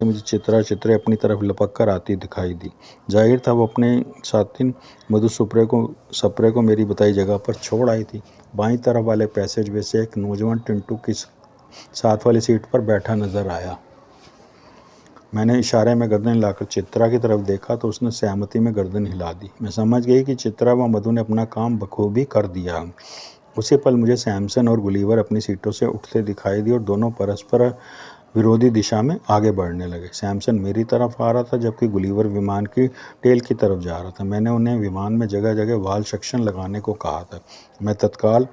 मुझे चित्रे अपनी तरफ लपक कर आती दिखाई दी। जाहिर था वो अपने साथी मधु सप्रे को मेरी बताई जगह पर छोड़ आई थी। बाईं तरफ वाले पैसेजवे से एक नौजवान टिंटू की साथ वाली सीट पर बैठा नजर आया। मैंने इशारे में गर्दन हिलाकर चित्रा की तरफ देखा तो उसने सहमति में गर्दन हिला दी। मैं समझ गई कि चित्रा व मधु ने अपना काम बखूबी कर दिया। उसी पल मुझे सैमसन और गुलीवर अपनी सीटों से उठते दिखाई दिए और दोनों परस्पर विरोधी दिशा में आगे बढ़ने लगे। सैमसन मेरी तरफ आ रहा था जबकि गुलीवर विमान की टेल की तरफ जा रहा था। मैंने उन्हें विमान में जगह जगह वाल सेक्शन लगाने को कहा था। मैं तत्काल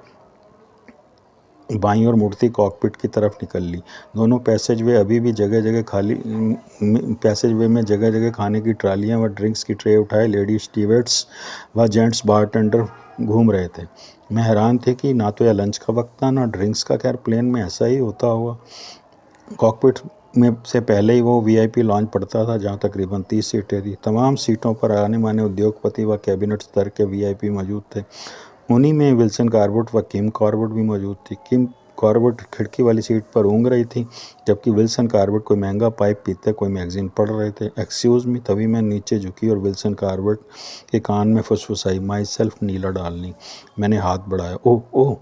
बाईं ओर मुड़ती कॉकपिट की तरफ निकल ली। दोनों पैसेजवे अभी भी पैसेजवे में जगह जगह खाने की ट्रालियां व ड्रिंक्स की ट्रे उठाए लेडी स्टीवर्ड्स व जेंट्स बारटेंडर घूम रहे थे। मैं हैरान थे कि ना तो यह लंच का वक्त था ना ड्रिंक्स का। खैर प्लेन में ऐसा ही होता होगा। कॉकपिट में से पहले ही वो वीआईपी लॉन्च पड़ता था जहां तकरीबन 30 सीटें थी। तमाम सीटों पर आने माने उद्योगपति व कैबिनेट स्तर के वीआईपी मौजूद थे। उन्हीं में विल्सन कॉर्बेट व किम कॉर्बेट भी मौजूद थी। किम कॉर्बेट खिड़की वाली सीट पर ऊँग रही थी जबकि विल्सन कॉर्बेट कोई महंगा पाइप पीते कोई मैगजीन पढ़ रहे थे। Excuse me. तभी मैं नीचे झुकी और विल्सन कॉर्बेट के कान में फुसफुसाई, माई सेल्फ नीला डार्लिंग। मैंने हाथ बढ़ाया। ओह ओह।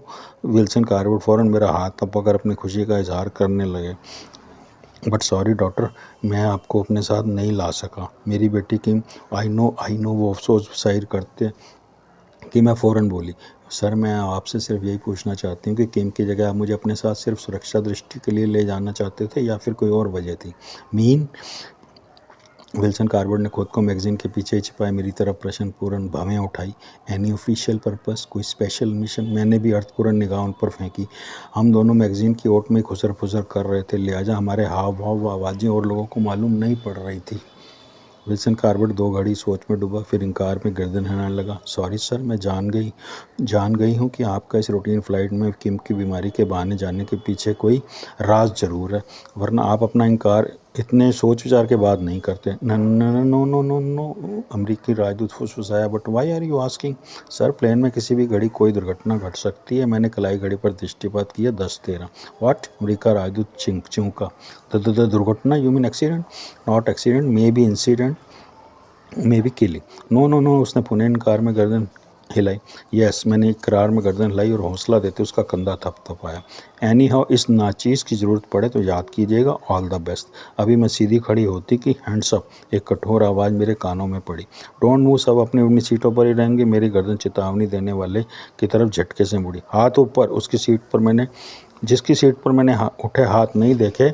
विल्सन कॉर्बेट फ़ौरन मेरा हाथ पकड़कर अपनी खुशी का इजहार करने लगे। बट सॉरी डॉक्टर, मैं आपको अपने साथ नहीं ला सका। मेरी बेटी किम। आई नो वो अफसोस जाहिर करते कि मैं फ़ौरन बोली, सर मैं आपसे सिर्फ यही पूछना चाहती हूँ कि किम की जगह आप मुझे अपने साथ सिर्फ सुरक्षा दृष्टि के लिए ले जाना चाहते थे या फिर कोई और वजह थी? मीन। विल्सन कॉर्बेट ने खुद को मैगजीन के पीछे ही छिपाए मेरी तरफ प्रश्नपूर्ण भवें उठाई। एनी ऑफिशियल पर्पस, कोई स्पेशल मिशन? मैंने भी अर्थपूर्ण निगाह उन पर फेंकी। हम दोनों मैगजीन की ओट में खुसर फुसर कर रहे थे, लिहाजा हमारे हाव भाव व आवाज़ें और लोगों को मालूम नहीं पड़ रही थी। विल्सन कॉर्बेट 2 घड़ी सोच में डूबा, फिर इनकार में गर्दन हिलाने लगा। सॉरी सर, मैं जान गई हूँ कि आपका इस रूटीन फ्लाइट में किम की बीमारी के बहाने जाने के पीछे कोई राज जरूर है, वरना आप अपना इनकार इतने सोच विचार के बाद नहीं करते। No no no no no no, अमरीकी राजदूत फुसफुसाया। But why are you asking? Sir plane में किसी भी घड़ी कोई दुर्घटना घट सकती है। मैंने कलाई घड़ी पर दृष्टिपात किया। 10:13। व्हाट? अमरीका राजदूत चिंका। दुर्घटना? You mean accident? Not accident, may be incident, may be killing. No. उसने पुनः इनकार में गर्दन हिलाई। यस, मैंने इकरार में गर्दन हिलाई और हौसला देते उसका कंधा थपथपाया। एनी हाउ, इस नाचीज़ की ज़रूरत पड़े तो याद कीजिएगा, ऑल द बेस्ट। अभी मैं सीधी खड़ी होती कि हैंड्स अप, एक कठोर आवाज़ मेरे कानों में पड़ी। डोंट मूव, सब अपनी अपनी सीटों पर ही रहेंगे। मेरी गर्दन चेतावनी देने वाले की तरफ झटके से मुड़ी। हाथ ऊपर। जिसकी सीट पर मैंने उठे हाथ नहीं देखे